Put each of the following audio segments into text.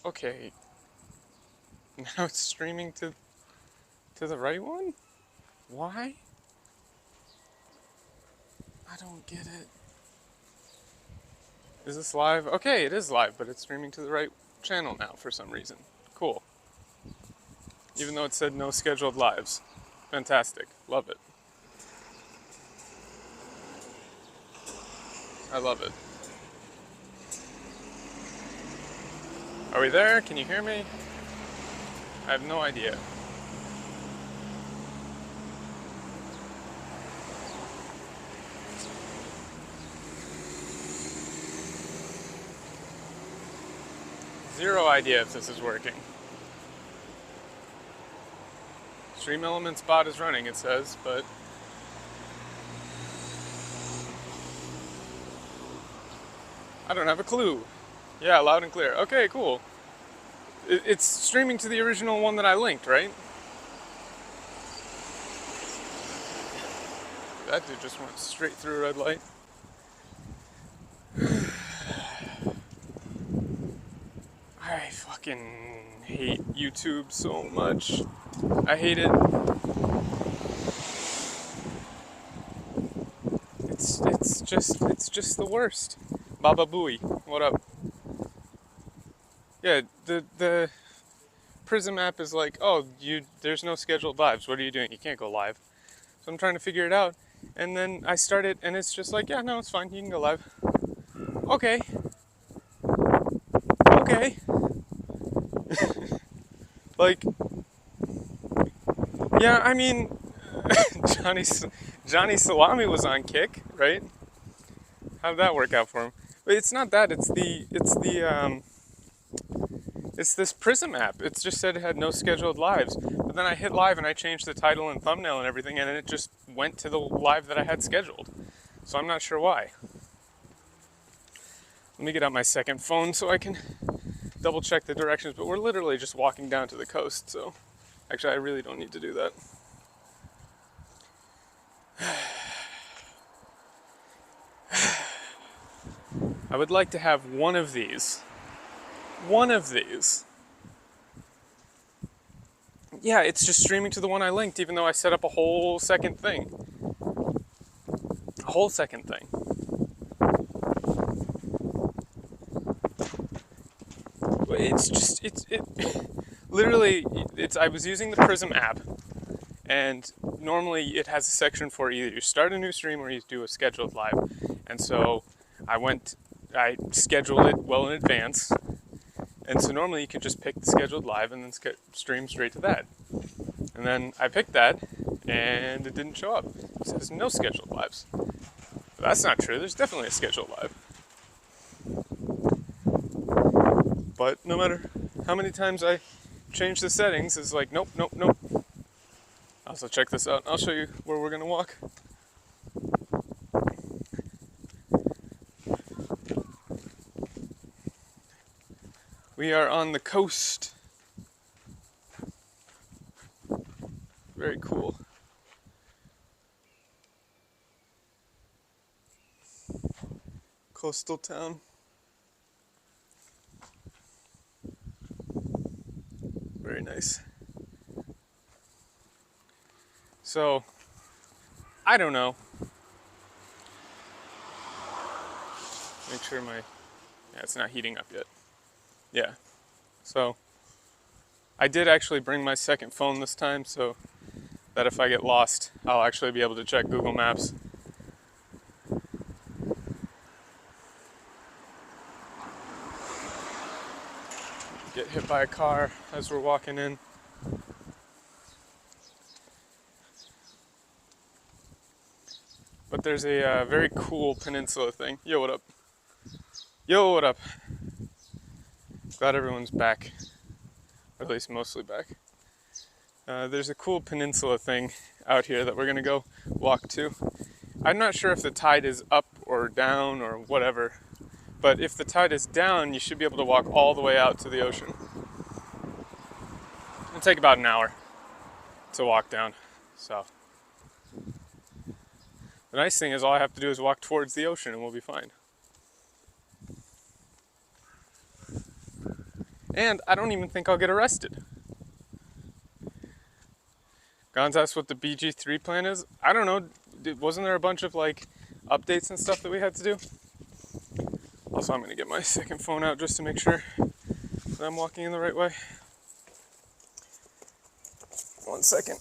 Okay. Now it's streaming to the right one? Why? I don't get it. Is this live? Okay, it is live, but it's streaming to the right channel now for some reason. Cool. Even though it said no scheduled lives. Fantastic. Love it. I love it. Are we there? Can you hear me? I have no idea. Zero idea if this is working. Stream Elements bot is running, it says, but I don't have a clue. Yeah, loud and clear. Okay, cool. It's streaming to the original one that I linked, right? That dude just went straight through a red light. I fucking hate YouTube so much. I hate it. It's just the worst. Baba Booey, what up? Yeah, the Prism app is like, oh, there's no scheduled lives. What are you doing? You can't go live. So I'm trying to figure it out. And then I start it, and it's just like, yeah, no, it's fine. You can go live. Okay. Okay. Like, yeah, I mean, Johnny Salami was on Kick, right? How'd that work out for him? But it's not that. It's this Prism app. It just said it had no scheduled lives. But then I hit live and I changed the title and thumbnail and everything, and it just went to the live that I had scheduled. So I'm not sure why. Let me get out my second phone so I can double check the directions. But we're literally just walking down to the coast, so actually I really don't need to do that. I would like to have one of these. One of these. Yeah, it's just streaming to the one I linked, even though I set up a whole second thing. A whole second thing. It's just, literally, I was using the Prism app, and normally it has a section for either you start a new stream or you do a scheduled live. And so I scheduled it well in advance. And so normally you can just pick the scheduled live and then stream straight to that. And then I picked that, and it didn't show up. It says no scheduled lives. But that's not true. There's definitely a scheduled live. But no matter how many times I change the settings, it's like, nope, nope, nope. Also, check this out. I'll show you where we're going to walk. We are on the coast. Very cool. Coastal town. Very nice. So, I don't know. Make sure yeah, it's not heating up yet. Yeah. So, I did actually bring my second phone this time, so that if I get lost, I'll actually be able to check Google Maps. Get hit by a car as we're walking in. But there's a very cool peninsula thing. Yo, what up? Yo, what up? Glad everyone's back. Or at least mostly back. There's a cool peninsula thing out here that we're gonna go walk to. I'm not sure if the tide is up or down or whatever, but if the tide is down, you should be able to walk all the way out to the ocean. It'll take about an hour to walk down, so. The nice thing is all I have to do is walk towards the ocean and we'll be fine. And I don't even think I'll get arrested. Gonz asked what the BG3 plan is. I don't know. Wasn't there a bunch of like updates and stuff that we had to do? Also, I'm gonna get my second phone out just to make sure that I'm walking in the right way. 1 second.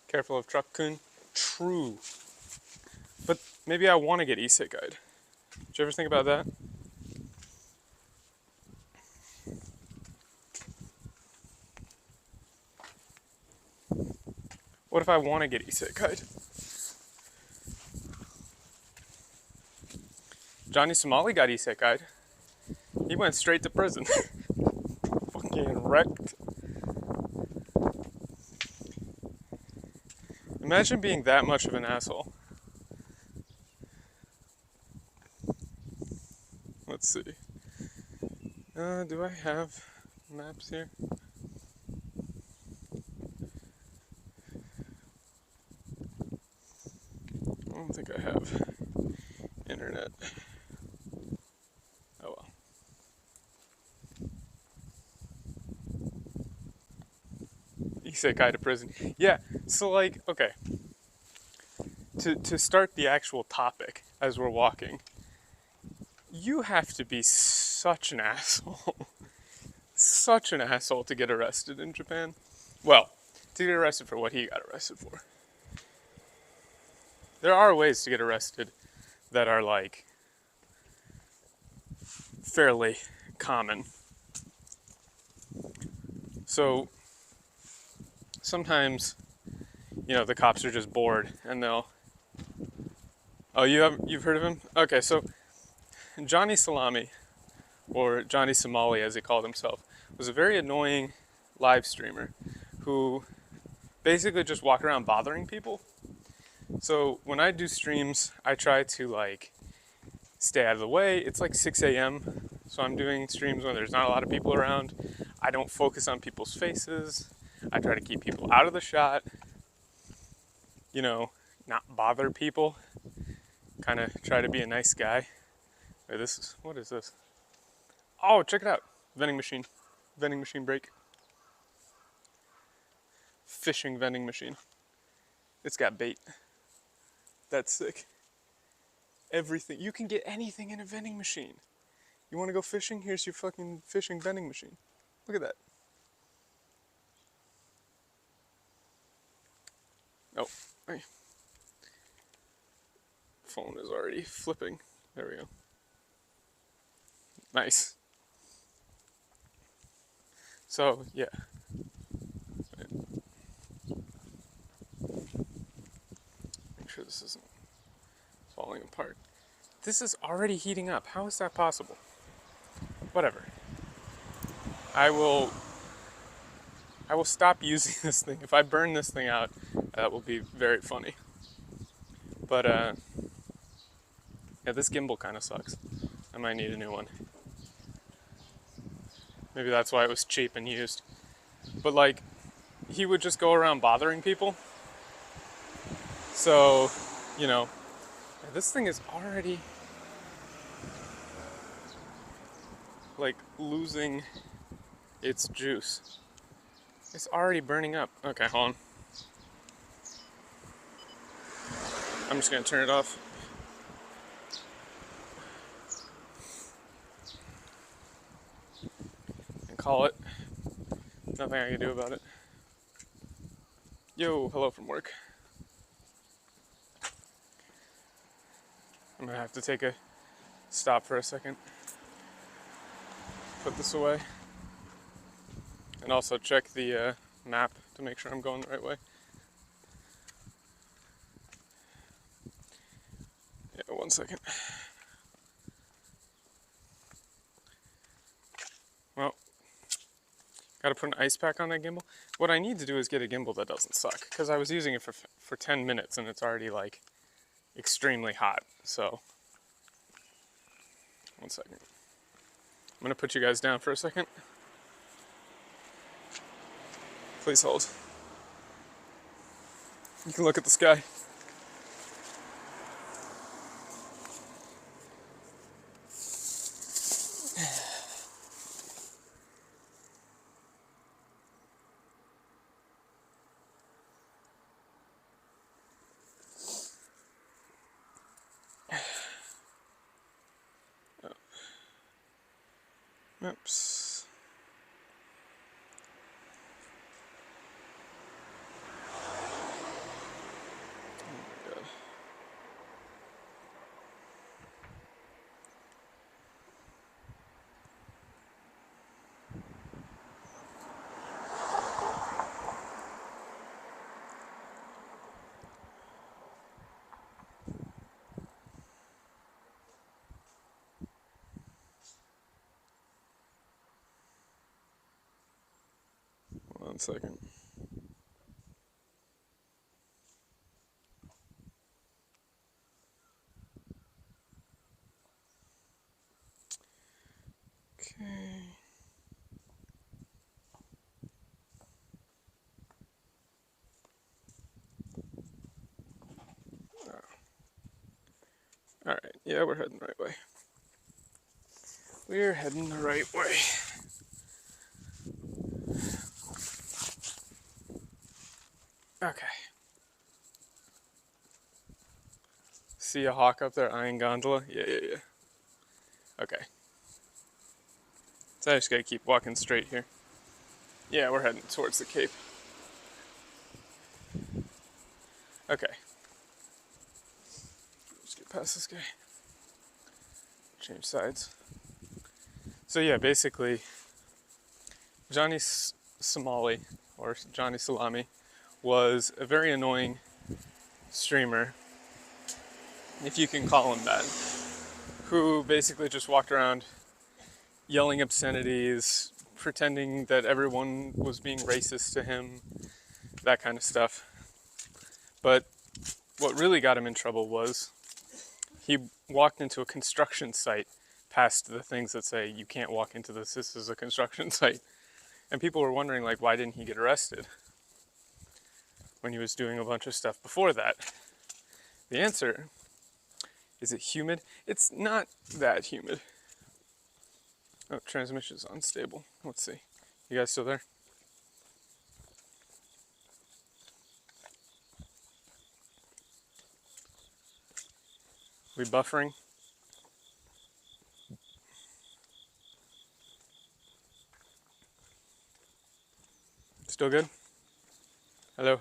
Careful of truck kun. True. But maybe I want to get e-cig guide. Did you ever think about that? What if I want to get e-cig guide? Johnny Somali got e-cig guide. He went straight to prison. Fucking wrecked. Imagine being that much of an asshole. Let's see. Do I have maps here? I don't think I have internet. Oh well. e-cig guide to prison. Yeah, so like, okay. To start the actual topic as we're walking, you have to be such an asshole. Such an asshole to get arrested in Japan. Well, to get arrested for what he got arrested for. There are ways to get arrested that are like fairly common. So sometimes, you know, the cops are just bored and they'll. Oh, you've heard of him? Okay, so Johnny Salami, or Johnny Somali as he called himself, was a very annoying live streamer who basically just walked around bothering people. So when I do streams, I try to like stay out of the way. It's like 6 a.m. So I'm doing streams when there's not a lot of people around. I don't focus on people's faces. I try to keep people out of the shot. You know, not bother people. Kind of try to be a nice guy. Wait, what is this? Oh, check it out. Vending machine. Vending machine break. Fishing vending machine. It's got bait. That's sick. Everything. You can get anything in a vending machine. You want to go fishing? Here's your fucking fishing vending machine. Look at that. Oh, hey. Phone is already flipping. There we go. Nice. So, yeah. Make sure this isn't falling apart. This is already heating up. How is that possible? Whatever. I will stop using this thing. If I burn this thing out, that will be very funny. But, yeah, this gimbal kind of sucks. I might need a new one. Maybe that's why it was cheap and used. But, like, he would just go around bothering people. So, you know, this thing is already, like, losing its juice. It's already burning up. Okay, hold on. I'm just gonna turn it off. And call it. Nothing I can do about it. Yo, hello from work. I'm gonna have to take a stop for a second. Put this away. And also check the map to make sure I'm going the right way. Yeah, 1 second. Well, gotta put an ice pack on that gimbal. What I need to do is get a gimbal that doesn't suck, because I was using it for 10 minutes and it's already like extremely hot. So, 1 second. I'm gonna put you guys down for a second. Please hold. You can look at the sky. Oops. Oh my God. 1 second. Okay. All right. Yeah, we're heading the right way. We're heading the right way. Okay. See a hawk up there eyeing gondola? Yeah. Okay. So I just gotta keep walking straight here. Yeah, we're heading towards the Cape. Okay. Just get past this guy. Change sides. So yeah, basically, Johnny Somali, or Johnny Salami, was a very annoying streamer, if you can call him that, who basically just walked around yelling obscenities, pretending that everyone was being racist to him, that kind of stuff. But what really got him in trouble was he walked into a construction site past the things that say you can't walk into this is a construction site. And people were wondering, like, why didn't he get arrested when he was doing a bunch of stuff before that? The answer, is it humid? It's not that humid. Oh, transmission's unstable. Let's see. You guys still there? We buffering? Still good? Hello?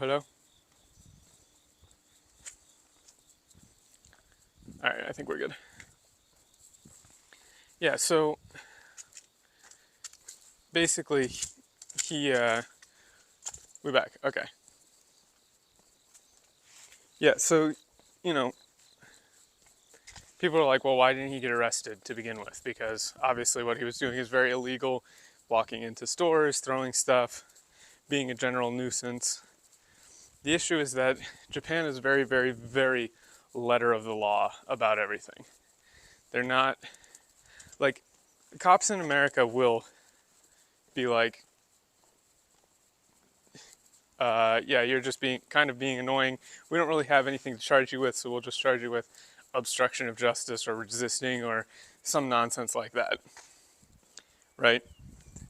Alright, I think we're good. Yeah, so basically we're back. Okay. Yeah, so, people are like, well, why didn't he get arrested to begin with? Because obviously what he was doing is very illegal, walking into stores, throwing stuff, being a general nuisance. The issue is that Japan is very, very, very letter of the law about everything. They're not, like, cops in America will be like, yeah, you're just being annoying. We don't really have anything to charge you with, so we'll just charge you with obstruction of justice or resisting or some nonsense like that, right?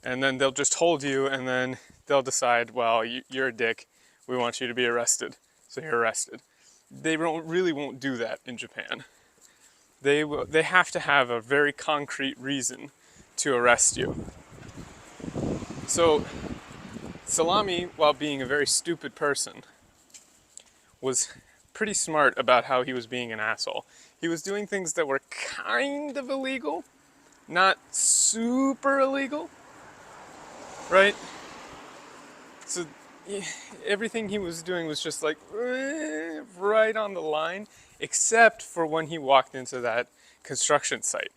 And then they'll just hold you, and then they'll decide, well, you're a dick, we want you to be arrested, so you're arrested. They really won't do that in Japan. They have to have a very concrete reason to arrest you. So Salami, while being a very stupid person, was pretty smart about how he was being an asshole. He was doing things that were kind of illegal, not super illegal, right? So everything he was doing was just like right on the line, except for when he walked into that construction site.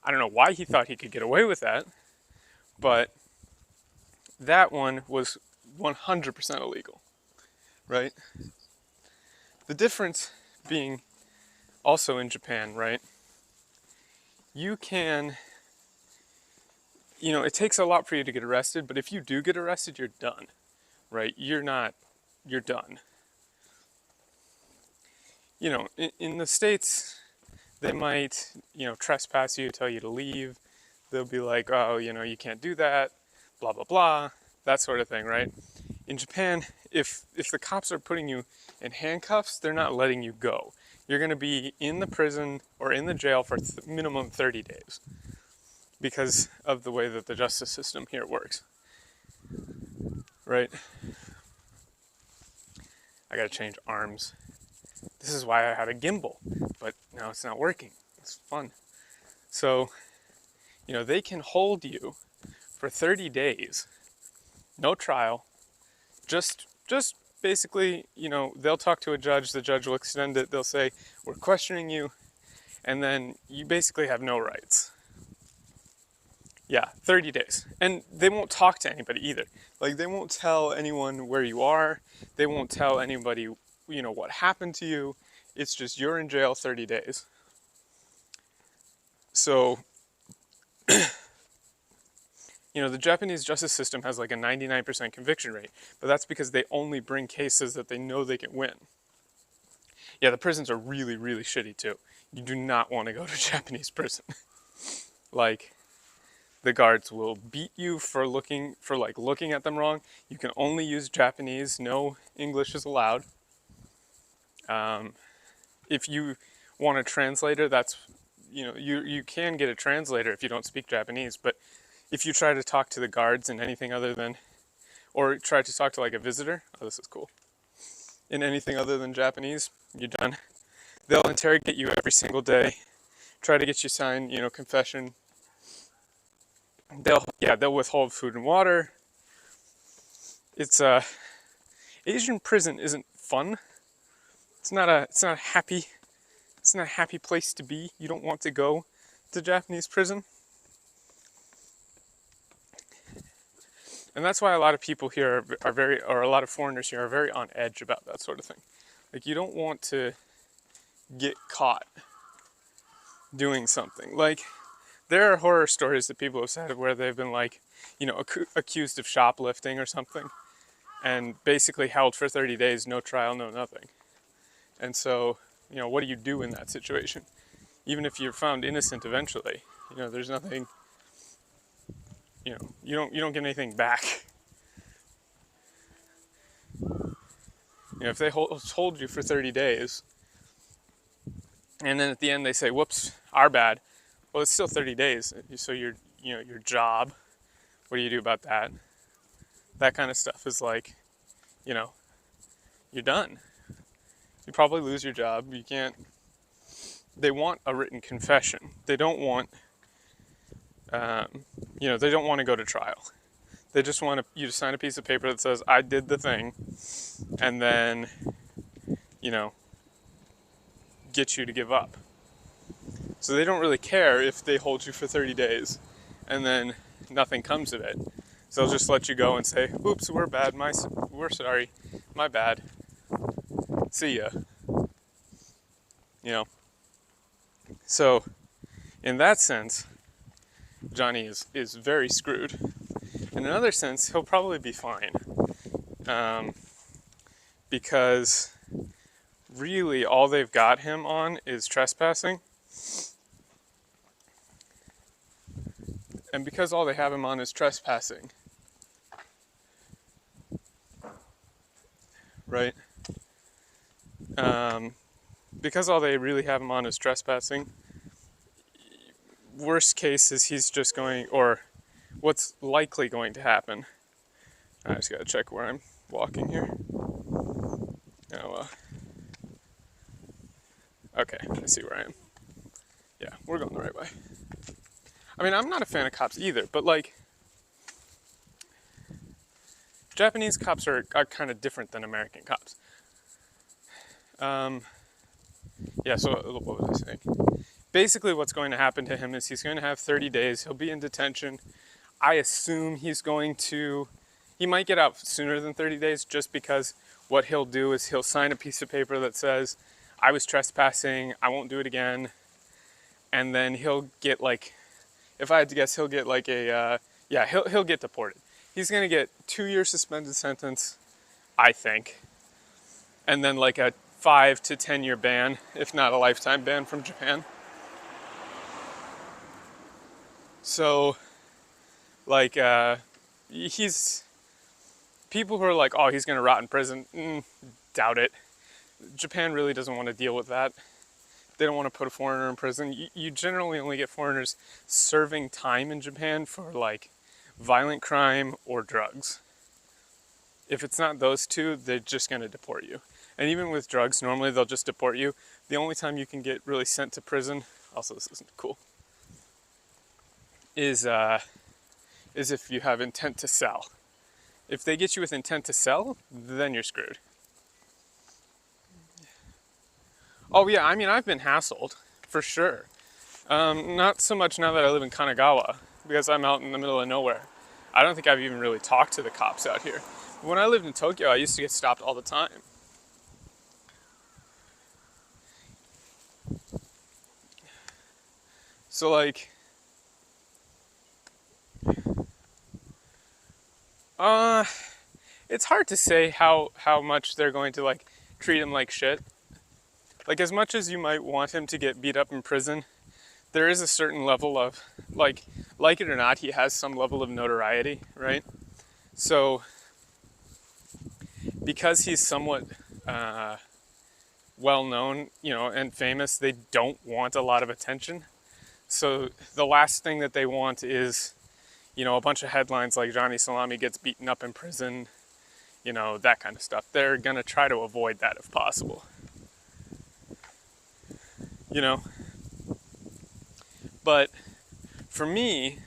I don't know why he thought he could get away with that, but that one was 100% illegal, right? The difference being also in Japan, right? You can, it takes a lot for you to get arrested, but if you do get arrested, you're done, right? You're done. In the States, they might, trespass you, tell you to leave. They'll be like, oh, you can't do that, blah, blah, blah, that sort of thing, right? In Japan, if the cops are putting you in handcuffs, they're not letting you go. You're going to be in the prison or in the jail for minimum 30 days. because of the way that the justice system here works, right? I gotta change arms. This is why I had a gimbal, but now it's not working. It's fun. So, they can hold you for 30 days, no trial, just basically, they'll talk to a judge, the judge will extend it, they'll say, we're questioning you, and then you basically have no rights. Yeah, 30 days. And they won't talk to anybody either. Like, they won't tell anyone where you are. They won't tell anybody, what happened to you. It's just you're in jail 30 days. So, the Japanese justice system has like a 99% conviction rate, but that's because they only bring cases that they know they can win. Yeah, the prisons are really, really shitty too. You do not want to go to Japanese prison. Like, the guards will beat you for looking at them wrong. You can only use Japanese. No English is allowed. If you want a translator, that's, you can get a translator if you don't speak Japanese. But if you try to talk to the guards in anything other than, or try to talk to like a visitor, oh, this is cool. In anything other than Japanese, you're done. They'll interrogate you every single day. Try to get you signed, confession. They'll withhold food and water. It's Asian prison isn't fun. It's not a happy place to be. You don't want to go to Japanese prison. And that's why a lot of people here or a lot of foreigners here are very on edge about that sort of thing. Like, you don't want to get caught doing something. Like, there are horror stories that people have said where they've been like, accused of shoplifting or something, and basically held for 30 days, no trial, no nothing. And so, what do you do in that situation? Even if you're found innocent eventually, there's nothing, you don't get anything back. If they hold you for 30 days, and then at the end they say, whoops, our bad. Well, it's still 30 days. So your job, what do you do about that? That kind of stuff is like, you're done. You probably lose your job. You can't, they want a written confession. They don't want, they don't want to go to trial. They just want you to sign a piece of paper that says, I did the thing, and then, get you to give up. So they don't really care if they hold you for 30 days and then nothing comes of it. So they'll just let you go and say, oops, we're bad, we're sorry, my bad. See ya. So in that sense, Johnny is very screwed. In another sense, he'll probably be fine. Because really all they've got him on is trespassing. And because all they have him on is trespassing, right? Because all they really have him on is trespassing, worst case is he's just going, or what's likely going to happen. I just gotta check where I'm walking here. Okay, I see where I am. Yeah, we're going the right way. I mean, I'm not a fan of cops either, but like, Japanese cops are kind of different than American cops. So what was I saying? Basically what's going to happen to him is he's going to have 30 days. He'll be in detention. I assume he might get out sooner than 30 days just because what he'll do is he'll sign a piece of paper that says, I was trespassing, I won't do it again. And then he'll get like, if I had to guess, he'll get like he'll get deported. He's going to get 2-year suspended sentence, I think. And then like a 5 to 10-year ban, if not a lifetime ban from Japan. So, like, people who are like, oh, he's going to rot in prison, doubt it. Japan really doesn't want to deal with that. they don't want to put a foreigner in prison. You generally only get foreigners serving time in Japan for like violent crime or drugs. If it's not those two, they're just going to deport you. And even with drugs, normally they'll just deport you. The only time you can get really sent to prison, also this isn't cool, is if you have intent to sell. If they get you with intent to sell, then you're screwed. Oh yeah, I mean, I've been hassled, for sure. Not so much now that I live in Kanagawa, because I'm out in the middle of nowhere. I don't think I've even really talked to the cops out here. When I lived in Tokyo, I used to get stopped all the time. So like, it's hard to say how much they're going to like treat him like shit. Like, as much as you might want him to get beat up in prison, there is a certain level of, like it or not, he has some level of notoriety, right? So, because he's somewhat well-known, you know, and famous, they don't want a lot of attention. So the last thing that they want is, you know, a bunch of headlines like Johnny Salami gets beaten up in prison, you know, that kind of stuff. They're gonna try to avoid that if possible. You know? But for me,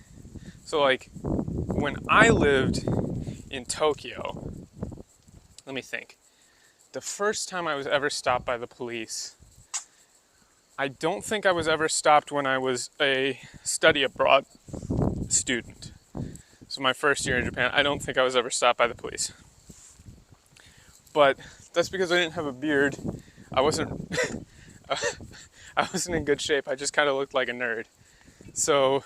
so like when I lived in Tokyo, let me think. The first time I was ever stopped by the police, I don't think I was ever stopped when I was a study abroad student. So my first year in Japan, I don't think I was ever stopped by the police. But that's because I didn't have a beard. I wasn't I wasn't in good shape. I just kind of looked like a nerd. So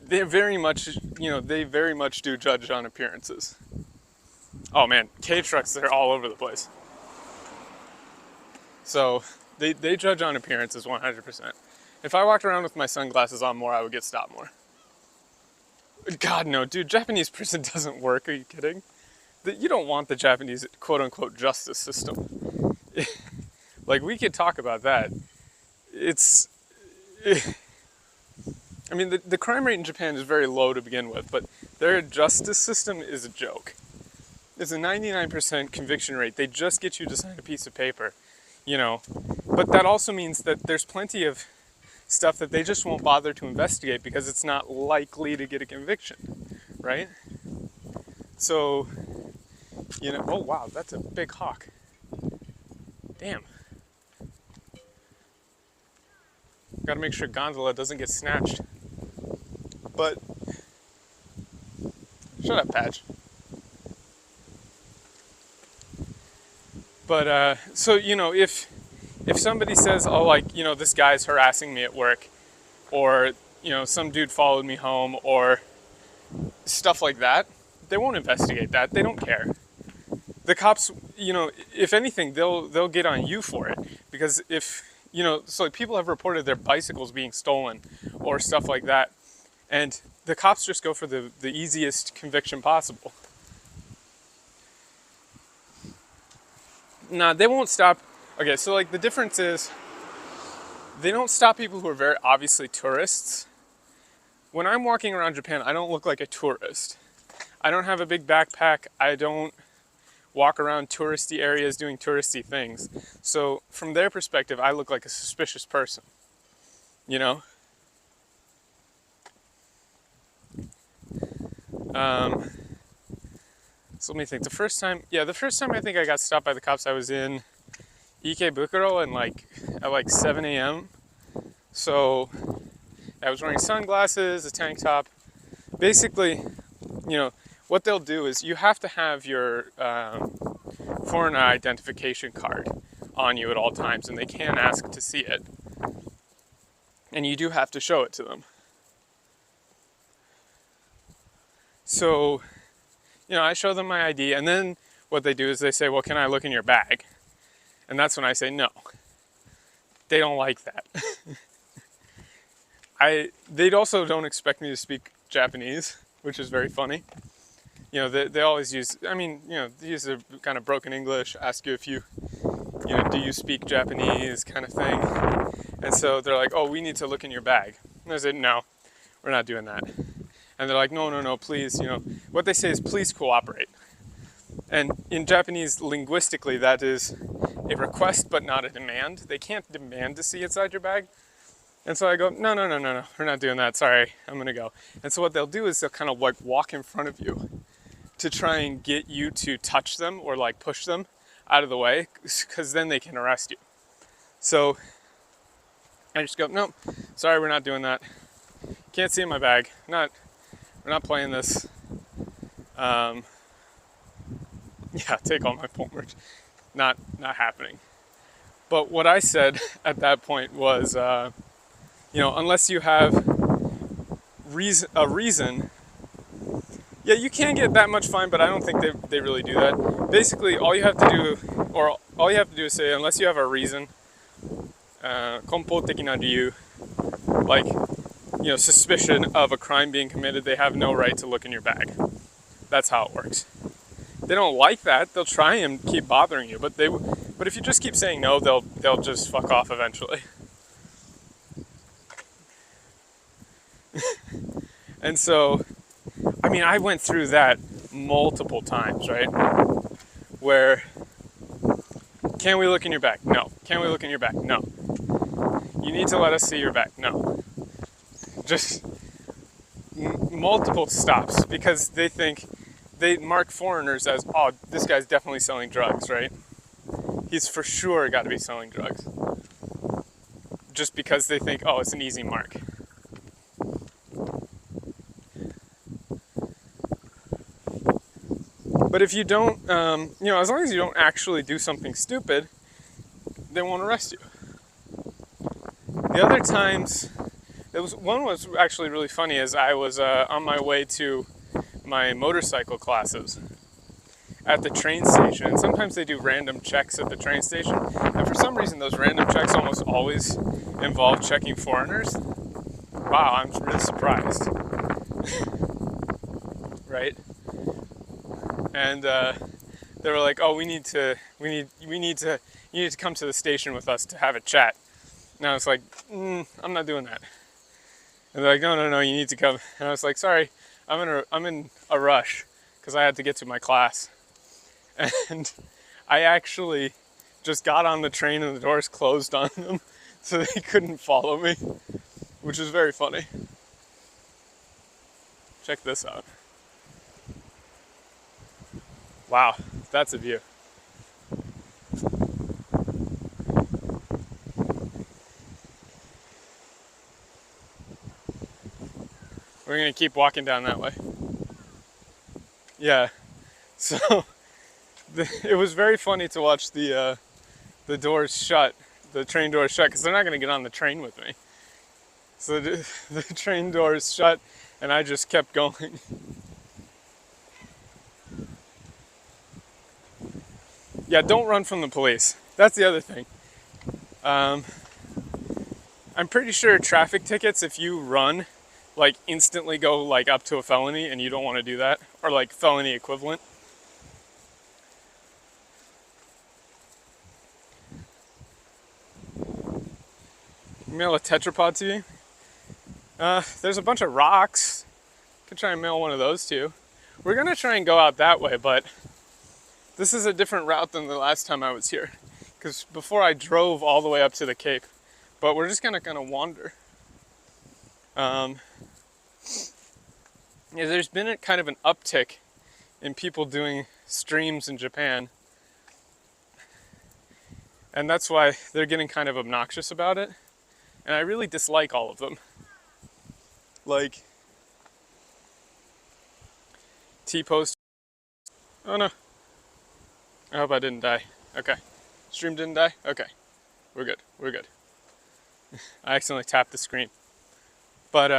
they very much, you know, they very much do judge on appearances. Oh man, K-trucks, they're all over the place. So they judge on appearances 100%. If I walked around with my sunglasses on more, I would get stopped more. God, no, dude, Japanese prison doesn't work. Are you kidding? You don't want the Japanese quote-unquote justice system. Like, we could talk about that. I mean, the crime rate in Japan is very low to begin with, but their justice system is a joke. It's a 99% conviction rate. They just get you to sign a piece of paper, you know. But that also means that there's plenty of stuff that they just won't bother to investigate because it's not likely to get a conviction, right? So, you know, oh wow, that's a big hawk. Damn. Gotta make sure Gondola doesn't get snatched. But, shut up, Patch. But, so, you know, if somebody says, oh, like, you know, this guy's harassing me at work, or, you know, some dude followed me home, or stuff like that, they won't investigate that. They don't care. The cops, you know, if anything, they'll get on you for it. Because if, you know, so like people have reported their bicycles being stolen or stuff like that. And the cops just go for the easiest conviction possible. Nah, they won't stop. Okay, so like the difference is they don't stop people who are very obviously tourists. When I'm walking around Japan, I don't look like a tourist. I don't have a big backpack. I don't walk around touristy areas doing touristy things. So from their perspective, I look like a suspicious person, you know? So let me think. The first time I think I got stopped by the cops, I was in Ikebukuro at like 7 a.m. So I was wearing sunglasses, a tank top. Basically, you know, what they'll do is you have to have your foreigner identification card on you at all times, and they can ask to see it. And you do have to show it to them. So, you know, I show them my ID, and then what they do is they say, well, can I look in your bag? And that's when I say no. They don't like that. They also don't expect me to speak Japanese, which is very funny. You know, they always use, I mean, you know, they use a kind of broken English, ask you if you you know, do you speak Japanese kind of thing. And so they're like, oh, we need to look in your bag. And I said, no, we're not doing that. And they're like, no, no, no, please, you know, what they say is please cooperate. And in Japanese, linguistically, that is a request but not a demand. They can't demand to see inside your bag. And so I go, no, no, no, no, no, we're not doing that. Sorry, I'm gonna go. And so what they'll do is they'll kind of like walk in front of you to try and get you to touch them or like push them out of the way, because then they can arrest you. So I just go, no, sorry, we're not doing that. Can't see in my bag. We're not playing this. Yeah, take all my point words. Not happening. But what I said at that point was, you know, unless you have a reason, yeah, you can get that much fine, but I don't think they really do that. Basically, all you have to do is say, unless you have a reason, 根本的な理由, like, you know, suspicion of a crime being committed, they have no right to look in your bag. That's how it works. They don't like that. They'll try and keep bothering you, but if you just keep saying no, they'll just fuck off eventually. And so, I mean, I went through that multiple times, right? Where, can we look in your bag? No. Can we look in your bag? No. You need to let us see your bag. No. Just multiple stops, because they mark foreigners as, oh, this guy's definitely selling drugs, right? He's for sure got to be selling drugs. Just because they think, oh, it's an easy mark. But if you don't, you know, as long as you don't actually do something stupid, they won't arrest you. The other times, one was actually really funny, as I was on my way to my motorcycle classes at the train station. And sometimes they do random checks at the train station. And for some reason, those random checks almost always involve checking foreigners. Wow, I'm really surprised. Right? And they were like, "Oh, you need to come to the station with us to have a chat." And I was like, "I'm not doing that." And they're like, "No, no, no, you need to come." And I was like, "Sorry, I'm in a rush because I had to get to my class." And I actually just got on the train and the doors closed on them, so they couldn't follow me, which is very funny. Check this out. Wow, that's a view. We're gonna keep walking down that way. Yeah, so it was very funny to watch the doors shut, the train doors shut, because they're not gonna get on the train with me. So the train doors shut, and I just kept going. Yeah, don't run from the police. That's the other thing. I'm pretty sure traffic tickets, if you run, like instantly go like up to a felony, and you don't want to do that, or like felony equivalent. Mail a tetrapod to you. There's a bunch of rocks. Could try and mail one of those to you. We're gonna try and go out that way, but this is a different route than the last time I was here, because before I drove all the way up to the Cape, but we're just gonna wander. Yeah, there's been a kind of an uptick in people doing streams in Japan, and that's why they're getting kind of obnoxious about it, and I really dislike all of them. Like T-post. Oh no. I hope I didn't die. Okay. Stream didn't die? Okay. We're good. We're good. I accidentally tapped the screen. But,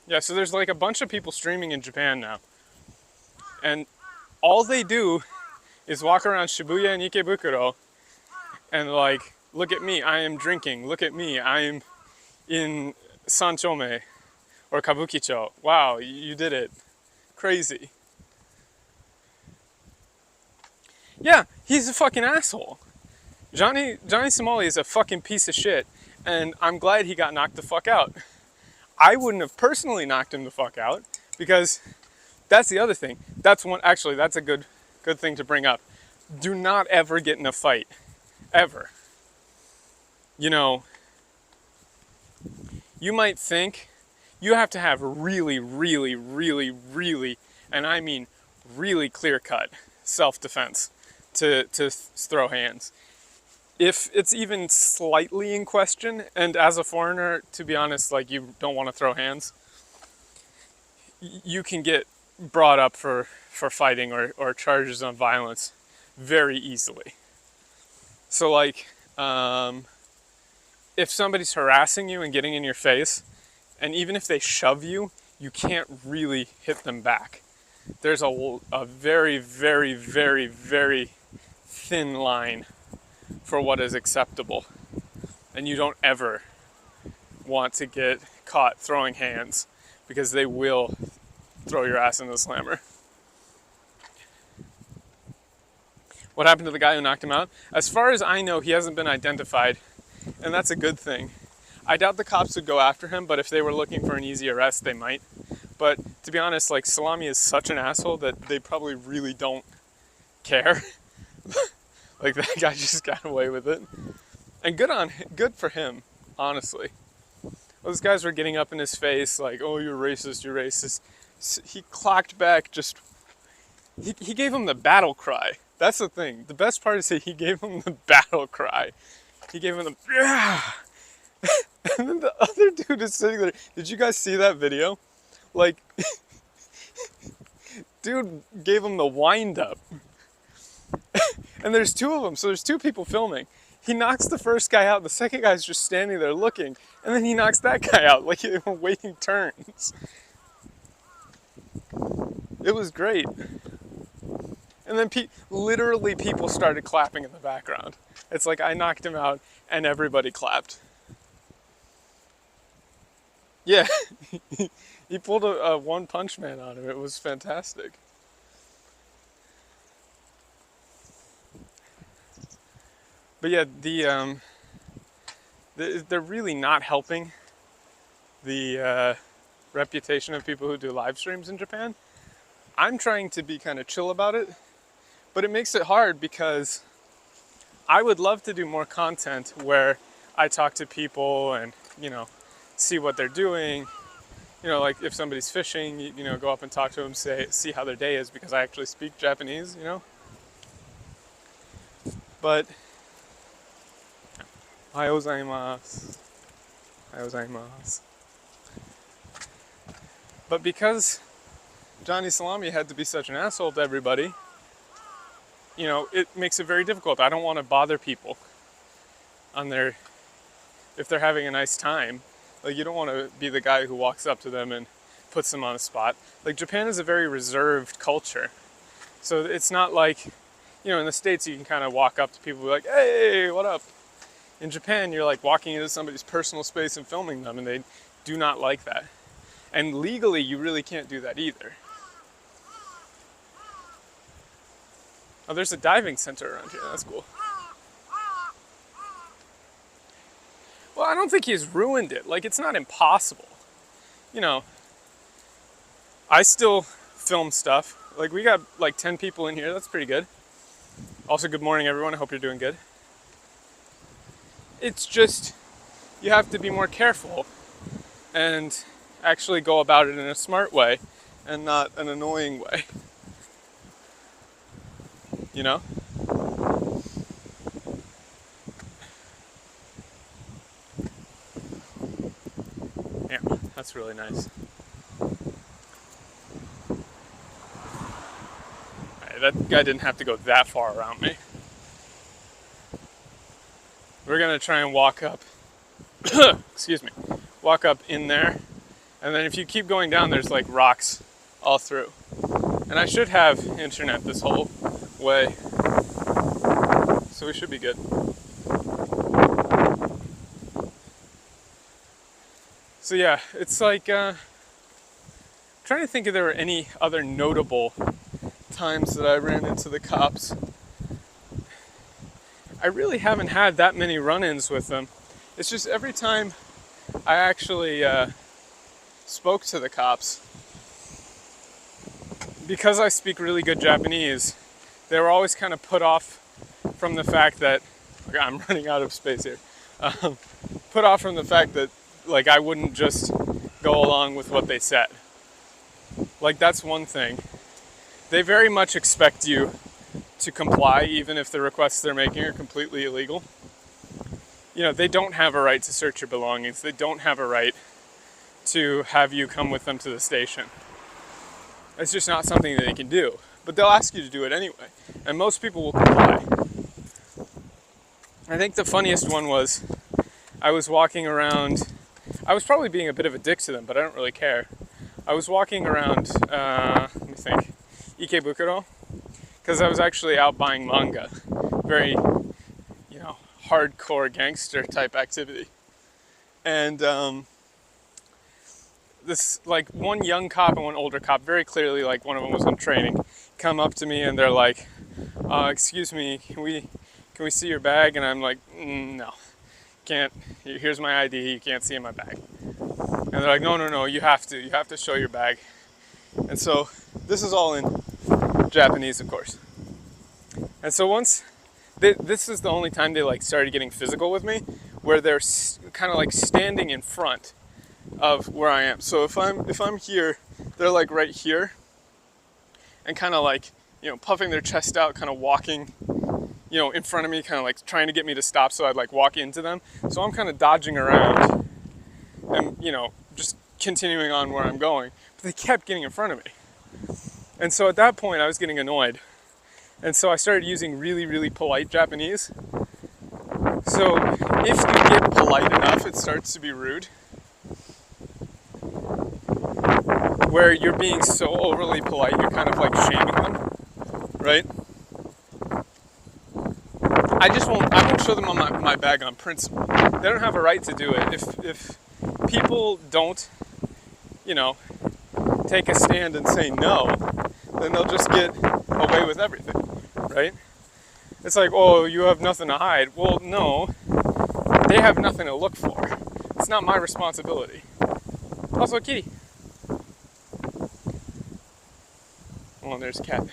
yeah, so there's like a bunch of people streaming in Japan now. And all they do is walk around Shibuya and Ikebukuro and like, look at me, I am drinking. Look at me, I am in Sanchome or Kabukicho. Wow, you did it. Crazy. Yeah, he's a fucking asshole. Johnny Somali is a fucking piece of shit, and I'm glad he got knocked the fuck out. I wouldn't have personally knocked him the fuck out, because that's the other thing. That's a good thing to bring up. Do not ever get in a fight. Ever. You know, you might think you have to have really, really, really, really, and I mean really clear-cut self-defense to throw hands. If it's even slightly in question, and as a foreigner, to be honest, like, you don't want to throw hands, you can get brought up for fighting or charges on violence very easily. So like, if somebody's harassing you and getting in your face, and even if they shove you, you can't really hit them back. There's a very, very, very, very thin line for what is acceptable. And you don't ever want to get caught throwing hands, because they will throw your ass in the slammer. What happened to the guy who knocked him out? As far as I know, he hasn't been identified, and that's a good thing. I doubt the cops would go after him, but if they were looking for an easy arrest, they might. But to be honest, like, Salami is such an asshole that they probably really don't care. Like, that guy just got away with it. And good for him, honestly. Those guys were getting up in his face like, oh, you're racist, you're racist. He clocked back, he gave him the battle cry. That's the thing. The best part is that he gave him the battle cry. He gave him the, yeah. And then the other dude is sitting there. Did you guys see that video? Like, dude gave him the wind up. And there's two of them, so there's two people filming. He knocks the first guy out, the second guy's just standing there looking, and then he knocks that guy out like they were waiting turns. It was great. And then literally people started clapping in the background. It's like I knocked him out and everybody clapped. Yeah, he pulled a one-punch man on him. It was fantastic. But yeah, they're really not helping the reputation of people who do live streams in Japan. I'm trying to be kind of chill about it, but it makes it hard because I would love to do more content where I talk to people and, you know, see what they're doing. You know, like if somebody's fishing, you know, go up and talk to them, see how their day is, because I actually speak Japanese, you know. But Ohayou gozaimasu. Ohayou gozaimasu. But because Johnny Salami had to be such an asshole to everybody, you know, it makes it very difficult. I don't want to bother people if they're having a nice time. Like, you don't want to be the guy who walks up to them and puts them on the spot. Like, Japan is a very reserved culture. So it's not like, you know, in the States you can kind of walk up to people and be like, hey, what up? In Japan, you're like walking into somebody's personal space and filming them, and they do not like that. And legally, you really can't do that either. Oh, there's a diving center around here. That's cool. Well, I don't think he's ruined it. Like, it's not impossible. You know, I still film stuff. Like, we got like 10 people in here. That's pretty good. Also, good morning, everyone. I hope you're doing good. It's just, you have to be more careful and actually go about it in a smart way and not an annoying way. You know? Yeah, that's really nice. Right, that guy didn't have to go that far around me. We're gonna try and walk up, excuse me, walk up in there, and then if you keep going down, there's like rocks all through. And I should have internet this whole way, so we should be good. So yeah, it's like, trying to think if there were any other notable times that I ran into the cops. I really haven't had that many run-ins with them. It's just every time I actually spoke to the cops, because I speak really good Japanese, they were always kind of put off from the fact that, okay, I'm running out of space here, put off from the fact that like I wouldn't just go along with what they said. Like, that's one thing. They very much expect you to comply even if the requests they're making are completely illegal. You know, they don't have a right to search your belongings. They don't have a right to have you come with them to the station. It's just not something that they can do. But they'll ask you to do it anyway. And most people will comply. I think the funniest one was, I was walking around, I was probably being a bit of a dick to them, but I don't really care. I was walking around, let me think, Ikebukuro, because I was actually out buying manga. Very, you know, hardcore gangster type activity. And this, like, one young cop and one older cop, very clearly, like, one of them was in training, come up to me and they're like, excuse me, can we see your bag? And I'm like, no, can't, here's my ID, you can't see in my bag. And they're like, no, you have to show your bag. And so this is all in Japanese, of course. And so once, this is the only time they like started getting physical with me, where they're kind of like standing in front of where I am. So if I'm here, they're like right here, and kind of like, you know, puffing their chest out, kind of walking, you know, in front of me, kind of like trying to get me to stop so I'd like walk into them. So I'm kind of dodging around and, you know, just continuing on where I'm going. But they kept getting in front of me. And so at that point I was getting annoyed. And so I started using really, really polite Japanese. So if you get polite enough, it starts to be rude. Where you're being so overly polite, you're kind of like shaming them, right? I won't show them on my bag on principle. They don't have a right to do it. If people don't, you know, take a stand and say no, then they'll just get away with everything, right? It's like, oh, you have nothing to hide. Well, no, they have nothing to look for. It's not my responsibility. Also, kitty. Oh, there's a cat.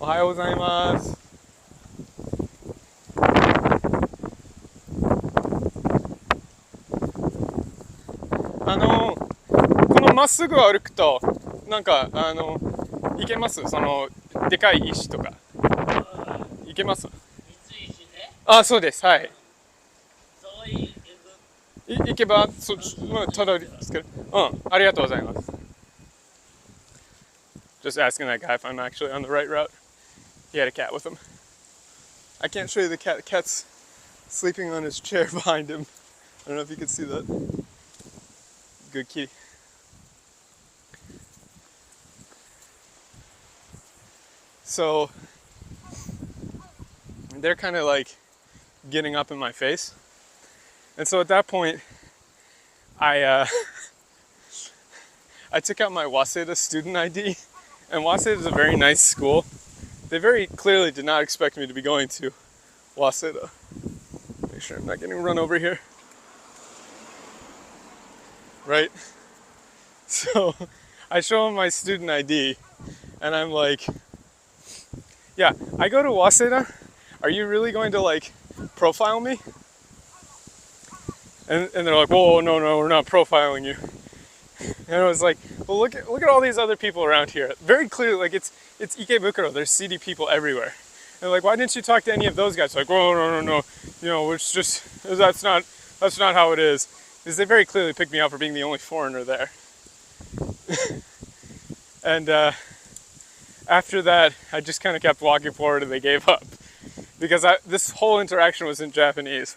おはようございます。このまっすぐ歩くと、なんか、行けます？その、でかい石とか。行けます？あ、そうです。はい。行けば、まあ、ただですけど。うん、ありがとうございます。Just asking that guy if I'm actually on the right route. He had a cat with him. I can't show you the cat. The cat's sleeping on his chair behind him. I don't know if you can see that. Good kitty. So they're kind of like getting up in my face. And so at that point, I took out my Waseda student ID. And Waseda is a very nice school. They very clearly did not expect me to be going to Waseda. Make sure I'm not getting run over here. Right? So I show them my student ID and I'm like, yeah, I go to Waseda. Are you really going to like profile me? And they're like, whoa, no, we're not profiling you. And I was like, well, look at all these other people around here. Very clearly, like it's Ikebukuro. There's seedy people everywhere. And they're like, why didn't you talk to any of those guys? Like, oh, no. You know, it's just that's not how it is. Because they very clearly picked me out for being the only foreigner there. And after that, I just kind of kept walking forward, and they gave up because this whole interaction was in Japanese.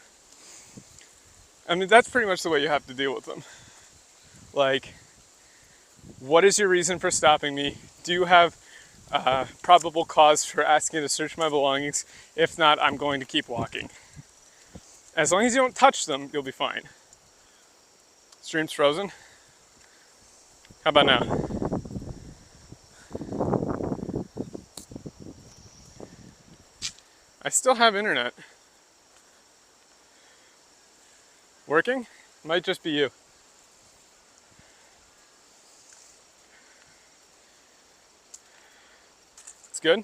I mean, that's pretty much the way you have to deal with them. Like, what is your reason for stopping me? Do you have probable cause for asking to search my belongings? If not, I'm going to keep walking. As long as you don't touch them, you'll be fine. Stream's frozen. How about now? I still have internet. Working? Might just be you. It's good.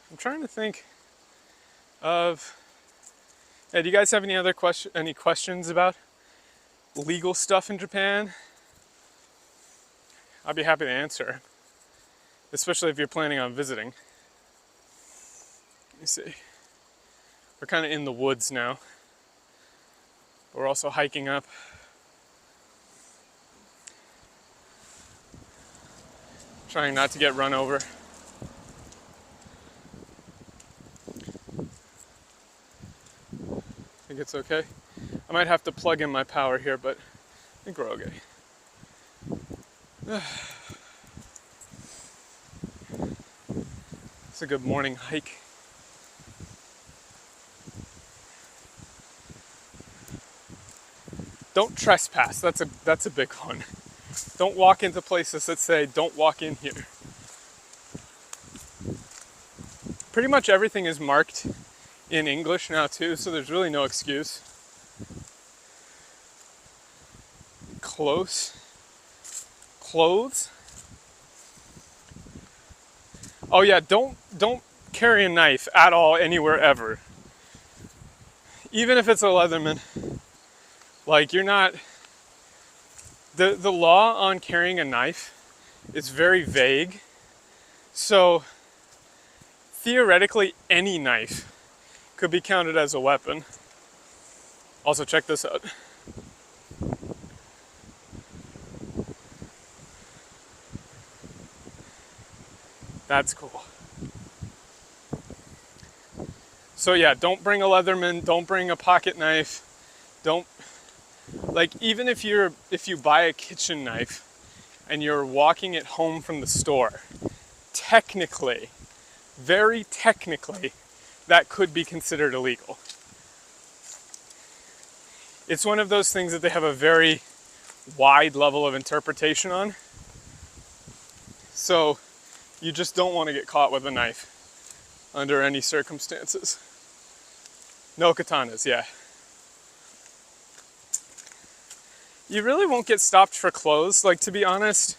I'm trying to think of. Hey, do you guys have any questions about legal stuff in Japan? I'd be happy to answer, especially if you're planning on visiting. Let me see. We're kind of in the woods now. We're also hiking up. Trying not to get run over. I think it's okay. I might have to plug in my power here, but I think we're okay. It's a good morning hike. Don't trespass. That's a big one. Don't walk into places that say don't walk in here. Pretty much everything is marked in English now too, so there's really no excuse. Clothes. Oh yeah, don't carry a knife at all anywhere ever. Even if it's a Leatherman. Like, you're not. The law on carrying a knife is very vague. So theoretically any knife could be counted as a weapon. Also, check this out. That's cool. So yeah, don't bring a Leatherman, don't bring a pocket knife, don't, like, even if you buy a kitchen knife and you're walking it home from the store, technically, very technically, that could be considered illegal. It's one of those things that they have a very wide level of interpretation on. So you just don't want to get caught with a knife under any circumstances. No katanas, yeah. You really won't get stopped for clothes. Like, to be honest,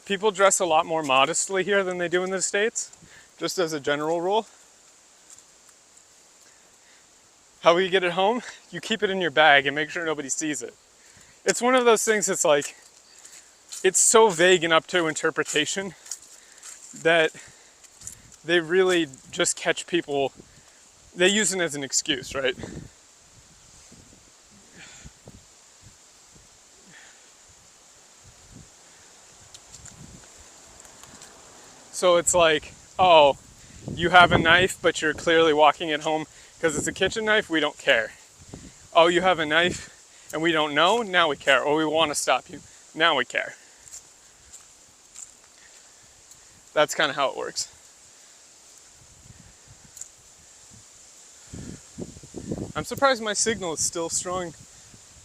people dress a lot more modestly here than they do in the States, just as a general rule. How will you get it home? You keep it in your bag and make sure nobody sees it. It's one of those things that's like, it's so vague and up to interpretation that they really just catch people. They use it as an excuse, right? So it's like, oh, you have a knife, but you're clearly walking it home because it's a kitchen knife, we don't care. Oh, you have a knife and we don't know, now we care. Or we want to stop you, now we care. That's kind of how it works. I'm surprised my signal is still strong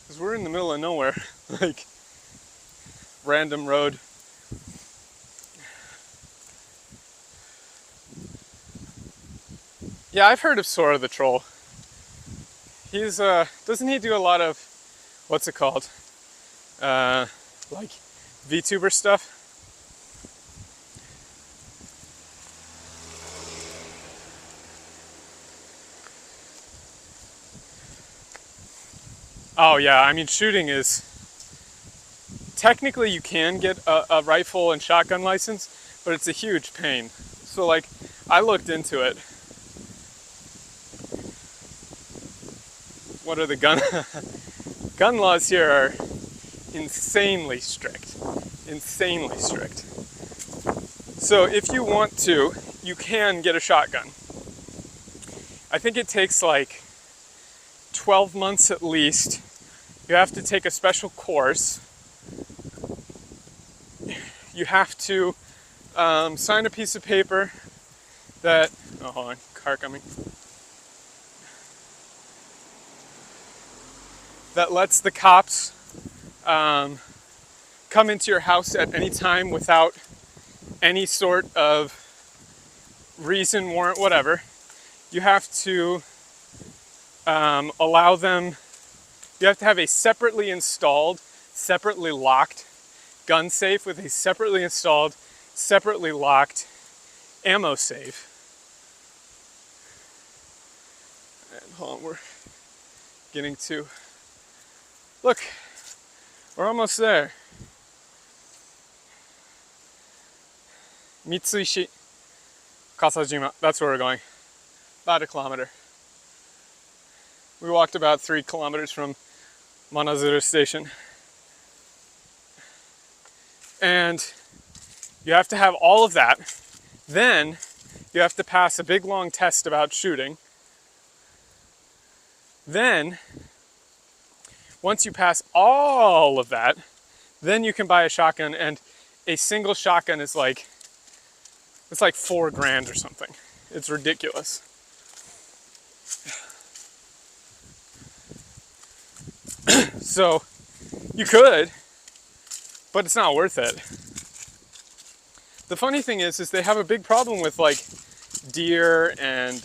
because we're in the middle of nowhere, like random road. Yeah, I've heard of Sora the Troll. He's, doesn't he do a lot of, what's it called? Like VTuber stuff? Oh yeah, I mean, shooting is, technically you can get a rifle and shotgun license, but it's a huge pain. So like, I looked into it. What are the gun laws here are insanely strict. Insanely strict. So if you want to, you can get a shotgun. I think it takes like 12 months at least. You have to take a special course. You have to sign a piece of paper that, oh hold on, car coming. That lets the cops come into your house at any time without any sort of reason, warrant, whatever, you have to allow them, you have to have a separately installed, separately locked gun safe with a separately installed, separately locked ammo safe. And hold on, we're getting to, look, we're almost there. Mitsuishi Kasajima, that's where we're going. About a kilometer. We walked about 3 kilometers from Manazuru Station. And you have to have all of that. Then you have to pass a big long test about shooting. Then, once you pass all of that, then you can buy a shotgun, and a single shotgun is like, it's like $4,000 or something. It's ridiculous. So you could, but it's not worth it. The funny thing is they have a big problem with like deer and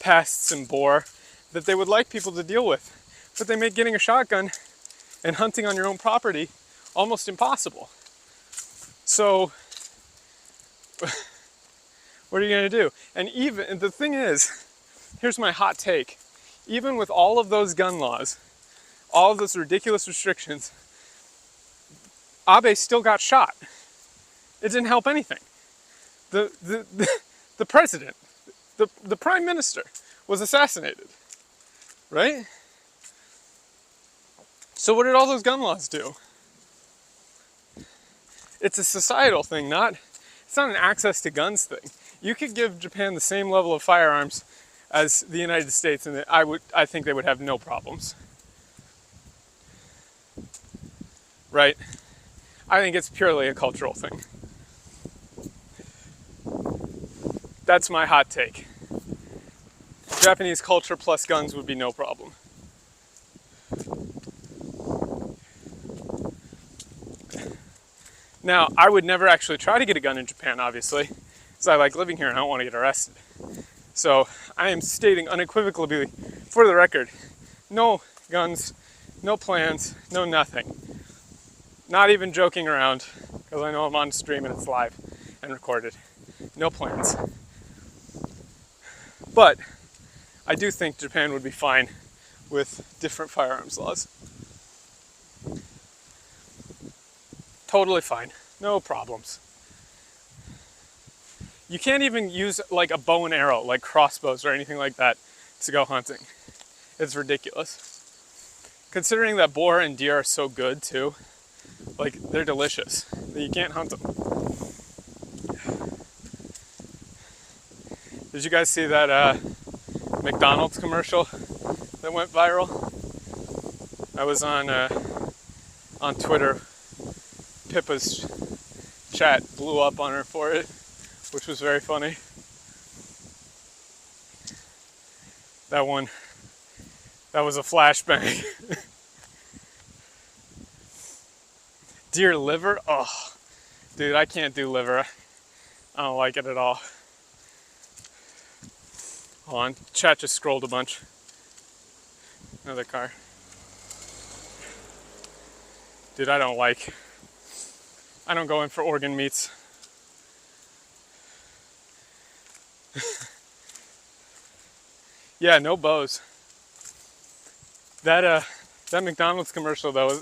pests and boar that they would like people to deal with, but they make getting a shotgun and hunting on your own property almost impossible. So what are you going to do? And even, the thing is, here's my hot take, even with all of those gun laws, all of those ridiculous restrictions, Abe still got shot. It didn't help anything. The president, the prime minister was assassinated, right? So what did all those gun laws do? It's a societal thing, it's not an access to guns thing. You could give Japan the same level of firearms as the United States, and I think they would have no problems. Right? I think it's purely a cultural thing. That's my hot take. Japanese culture plus guns would be no problem. Now, I would never actually try to get a gun in Japan, obviously, because I like living here and I don't want to get arrested. So I am stating unequivocally, for the record, no guns, no plans, no nothing. Not even joking around, because I know I'm on stream and it's live and recorded. No plans. But I do think Japan would be fine with different firearms laws. Totally fine. No problems. You can't even use like a bow and arrow, like crossbows or anything like that, to go hunting. It's ridiculous. Considering that boar and deer are so good too, like they're delicious. You can't hunt them. Did you guys see that McDonald's commercial that went viral? I was on Twitter. Pippa's chat blew up on her for it, which was very funny. That was a flashbang. Deer liver? Oh, dude, I can't do liver. I don't like it at all. Hold on, chat just scrolled a bunch. Another car. Dude, I don't go in for organ meats. Yeah, no bows. That McDonald's commercial though,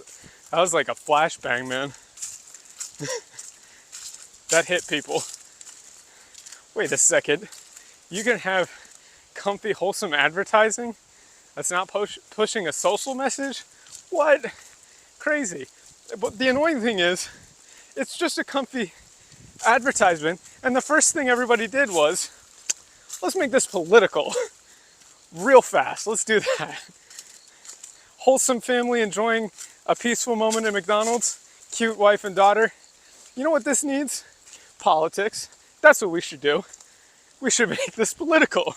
that was like a flashbang, man. That hit people. Wait a second. You can have comfy, wholesome advertising that's not pushing a social message? What? Crazy. But the annoying thing is, it's just a comfy advertisement, and the first thing everybody did was, let's make this political. Real fast, let's do that. Wholesome family enjoying a peaceful moment at McDonald's, cute wife and daughter. You know what this needs? Politics. That's what we should do. We should make this political.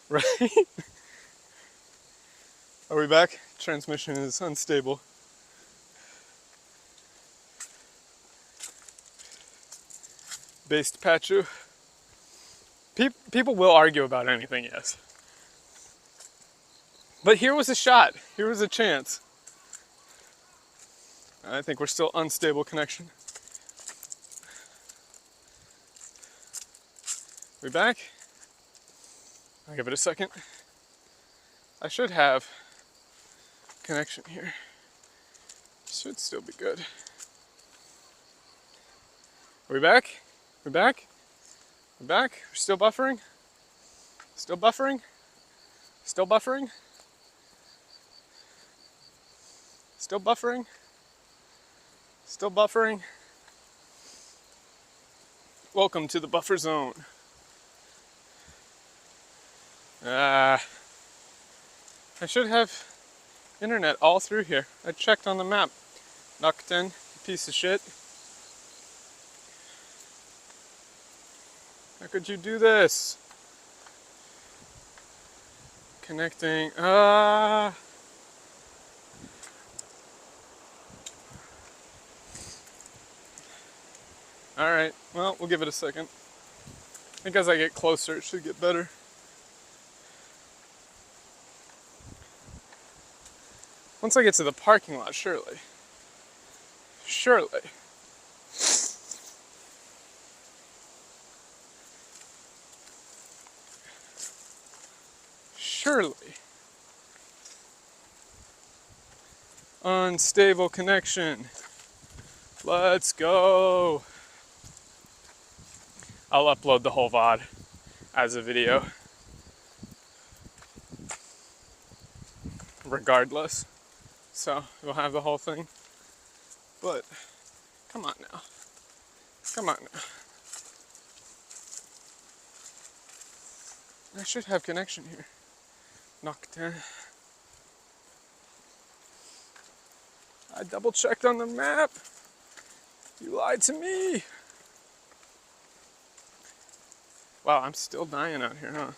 Right? Are we back? Transmission is unstable. Based Pachu. People will argue about anything, yes. But here was a shot. Here was a chance. I think we're still unstable connection. We back? I'll give it a second. I should have connection here. Should still be good. Are we back? We back? We're back? We're still buffering? Still buffering? Still buffering? Still buffering? Still buffering? Welcome to the buffer zone. I should have internet all through here. I checked on the map. Nocten, piece of shit. How could you do this? Connecting. Alright, well, we'll give it a second. I think as I get closer, it should get better. Once I get to the parking lot, surely. Surely. Surely. Unstable connection. Let's go. I'll upload the whole VOD as a video. Regardless. So we'll have the whole thing. But come on now. Come on now. I should have connection here. Nocturne. I double checked on the map. You lied to me. Wow, I'm still dying out here, huh?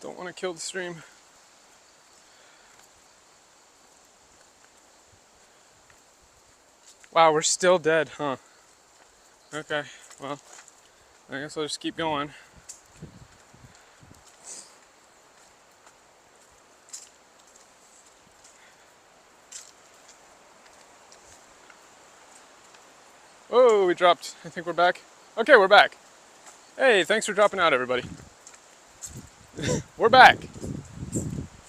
Don't want to kill the stream. Wow, we're still dead, huh? Okay, well, I guess I'll just keep going. Oh, we dropped. I think we're back. Okay, we're back. Hey, thanks for dropping out, everybody. We're back.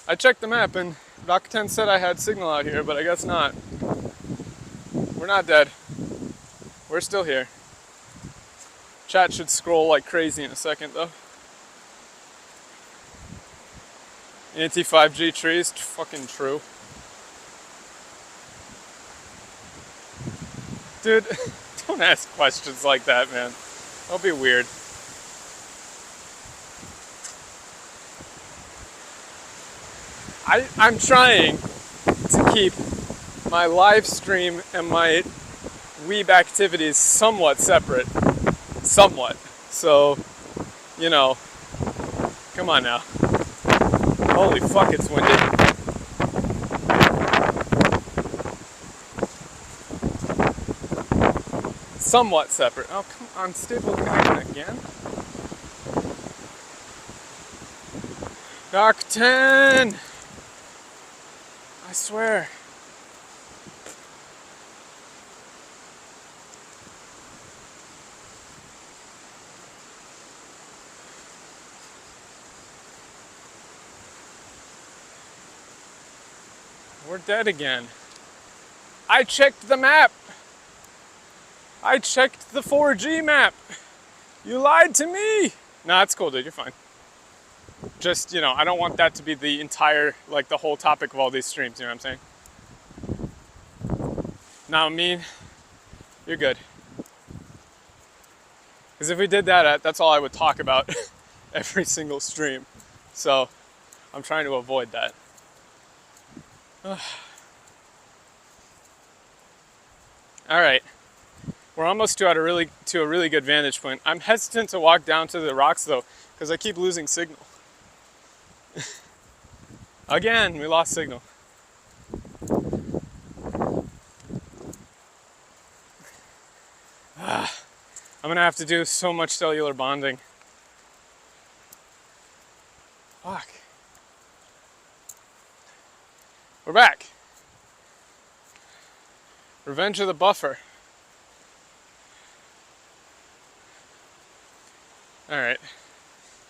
I checked the map and Doc 10 said I had signal out here, but I guess not. We're not dead. We're still here. Chat should scroll like crazy in a second, though. Anti-5G trees, fucking true. Dude, don't ask questions like that, man. Don't be weird. I'm trying to keep my live stream and my weeb activities somewhat separate. Somewhat. So, you know, come on now. Holy fuck, it's windy. Somewhat separate. Oh, come on, stable connection again. Doc 10! I swear. We're dead again. I checked the map. I checked the 4G map. You lied to me. Nah, it's cool, dude. You're fine. Just, you know, I don't want that to be the entire, like, the whole topic of all these streams. You know what I'm saying? Now, I mean, you're good. Because if we did that, that's all I would talk about every single stream. So, I'm trying to avoid that. All right. We're almost to a really good vantage point. I'm hesitant to walk down to the rocks though, because I keep losing signal. Again, we lost signal. I'm gonna have to do so much cellular bonding. Fuck. We're back. Revenge of the buffer. Alright.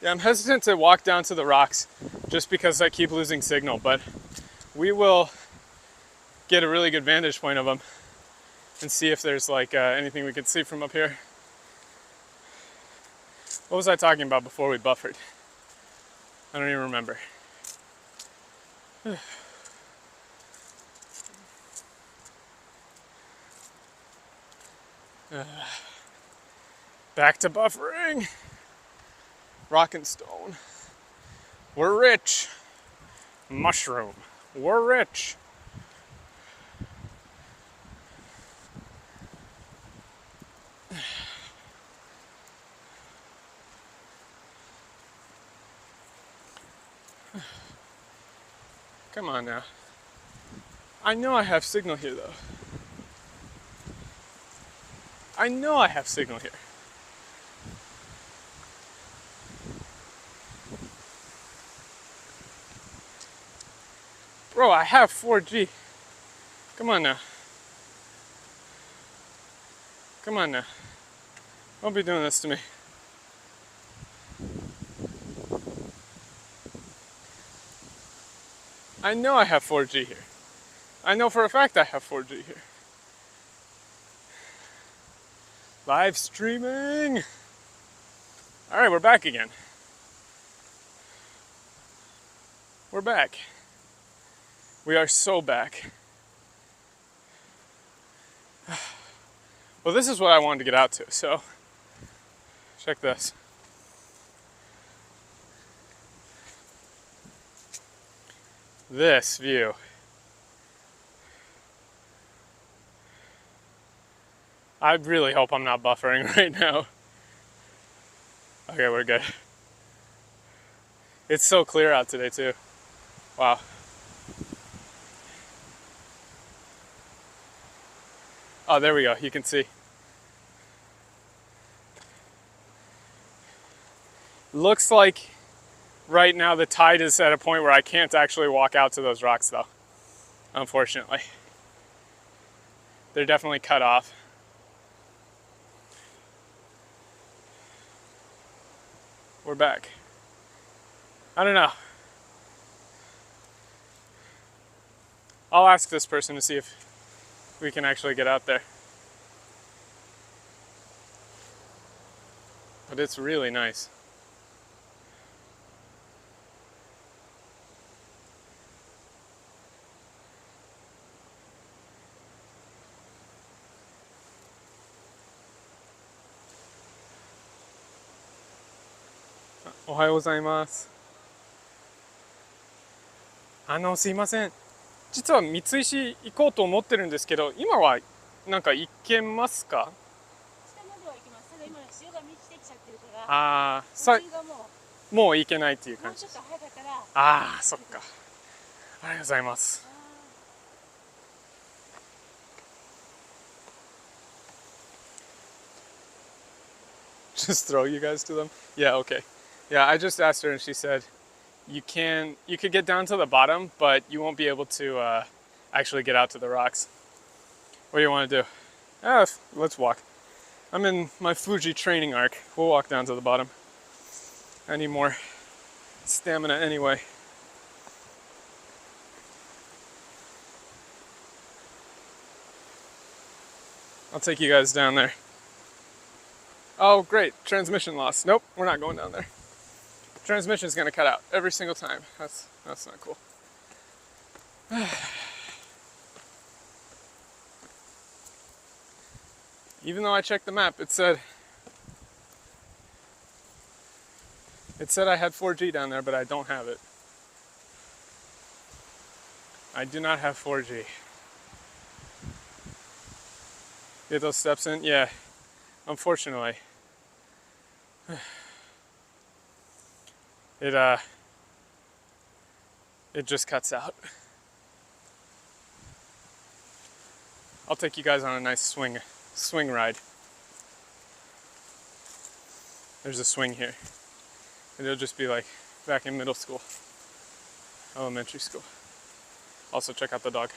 Yeah, I'm hesitant to walk down to the rocks just because I keep losing signal, but we will get a really good vantage point of them and see if there's like anything we can see from up here. What was I talking about before we buffered? I don't even remember. Back to buffering. Rock and stone. We're rich. Mushroom. We're rich. Come on now. I know I have signal here though. I know I have signal here. Bro, I have 4G. Come on now. Come on now. Don't be doing this to me. I know I have 4G here. I know for a fact I have 4G here. Live streaming. All right, we're back again. We're back. We are so back. Well, this is what I wanted to get out to, so check this. This view. I really hope I'm not buffering right now. Okay, we're good. It's so clear out today too. Wow. Oh, there we go. You can see. Looks like right now the tide is at a point where I can't actually walk out to those rocks though. Unfortunately. They're definitely cut off. We're back. I don't know. I'll ask this person to see if we can actually get out there. But it's really nice. Ohayou gozaimasu. すいません。実は三石行こうと思ってるんですけど、今はなんか行けますか？下までは行けます。ただ今潮が満ちてきちゃってるから。ああ、もう行けないっていう感じ。もうちょっと早かったら。ああ、そっか。ありがとうございます。Just throw you guys to them? Yeah, okay. Yeah, I just asked her and she said you could get down to the bottom, but you won't be able to actually get out to the rocks. What do you want to do? Let's walk. I'm in my Fuji training arc. We'll walk down to the bottom. I need more stamina anyway. I'll take you guys down there. Oh, great. Transmission loss. Nope, we're not going down there. Transmission's gonna cut out every single time. That's not cool. Even though I checked the map, it said I had 4G down there, but I don't have it. I do not have 4G. Get those steps in. Yeah, unfortunately, it just cuts out. I'll take you guys on a nice swing ride. There's a swing here. And it'll just be like back in middle school, elementary school. Also check out the dog.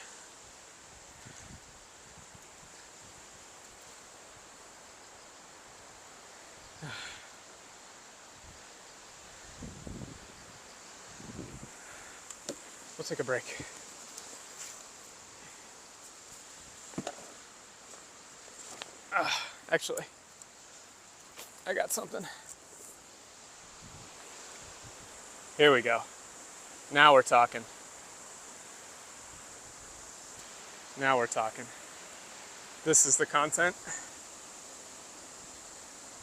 We'll take a break. Actually, I got something. Here we go. Now we're talking. Now we're talking. This is the content.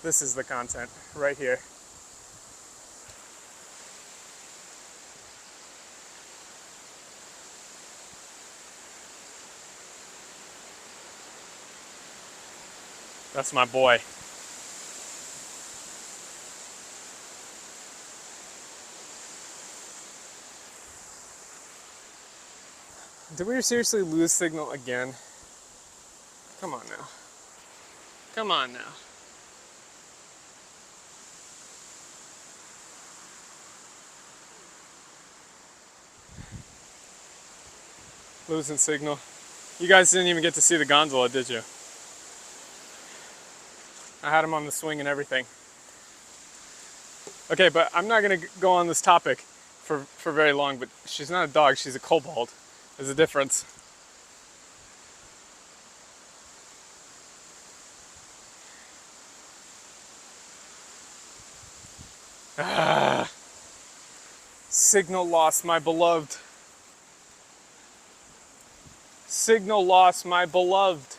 This is the content right here. That's my boy. Did we seriously lose signal again? Come on now. Come on now. Losing signal. You guys didn't even get to see the gondola, did you? I had him on the swing and everything. Okay, but I'm not gonna go on this topic for very long, but she's not a dog, she's a kobold. There's a difference. Signal loss, my beloved. Signal loss, my beloved.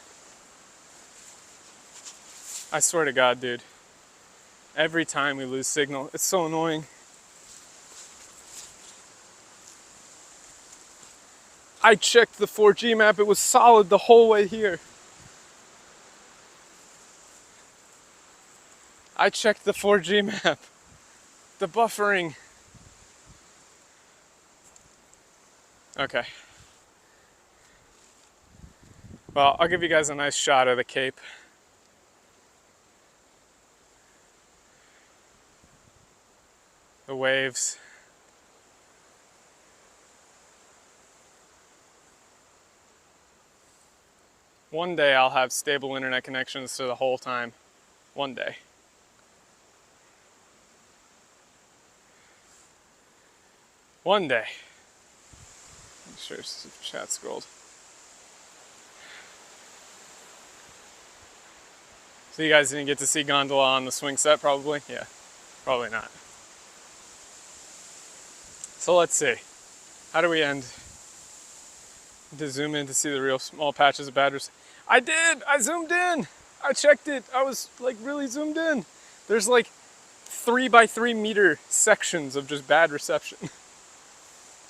I swear to God, dude. Every time we lose signal, it's so annoying. I checked the 4G map, it was solid the whole way here. I checked the 4G map. The buffering. Okay. Well, I'll give you guys a nice shot of the Cape. The waves. One day I'll have stable internet connections to the whole time. One day. One day. Make sure the chat scrolled. So you guys didn't get to see gondola on the swing set, probably? Yeah, probably not. So let's see. How do we end? To zoom in to see the real small patches of bad reception. I did! I zoomed in! I checked it! I was like really zoomed in. There's like 3 by 3 meter sections of just bad reception.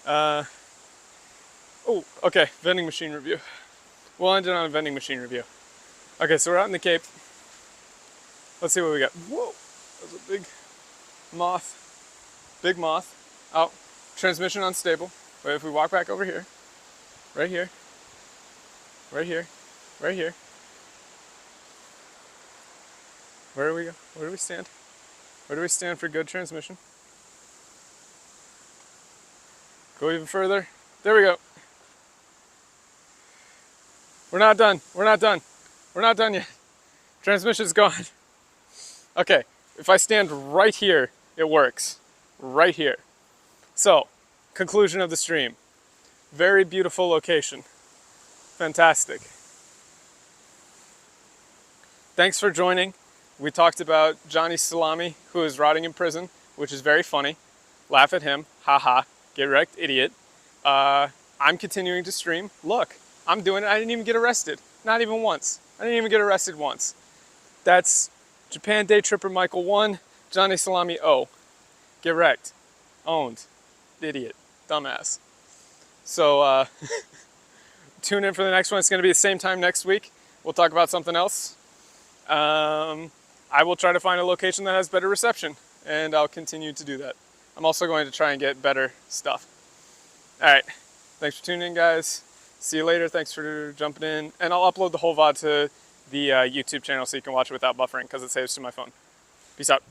Oh, okay, vending machine review. We'll end it on a vending machine review. Okay, so we're out in the Cape. Let's see what we got. Whoa, that was a big moth. Big moth. Oh, transmission unstable. Wait, if we walk back over here, right here, right here, right here. Where do we go? Where do we stand? Where do we stand for good transmission? Go even further. There we go. We're not done. We're not done. We're not done yet. Transmission's gone. Okay, if I stand right here, it works. Right here. So, conclusion of the stream. Very beautiful location. Fantastic. Thanks for joining. We talked about Johnny Salami, who is rotting in prison, which is very funny. Laugh at him. Haha. Get wrecked, idiot. I'm continuing to stream. Look, I'm doing it. I didn't even get arrested. Not even once. I didn't even get arrested once. That's Japan Day Tripper Michael 1, Johnny Salami 0. Get wrecked. Owned. Idiot. Dumbass. So, tune in for the next one. It's going to be the same time next week. we'll talk about something else. I will try to find a location that has better reception, and I'll continue to do that. I'm also going to try and get better stuff. All right, thanks for tuning in, guys. See you later. Thanks for jumping in, and I'll upload the whole VOD to the YouTube channel so you can watch it without buffering because it saves to my phone. Peace out.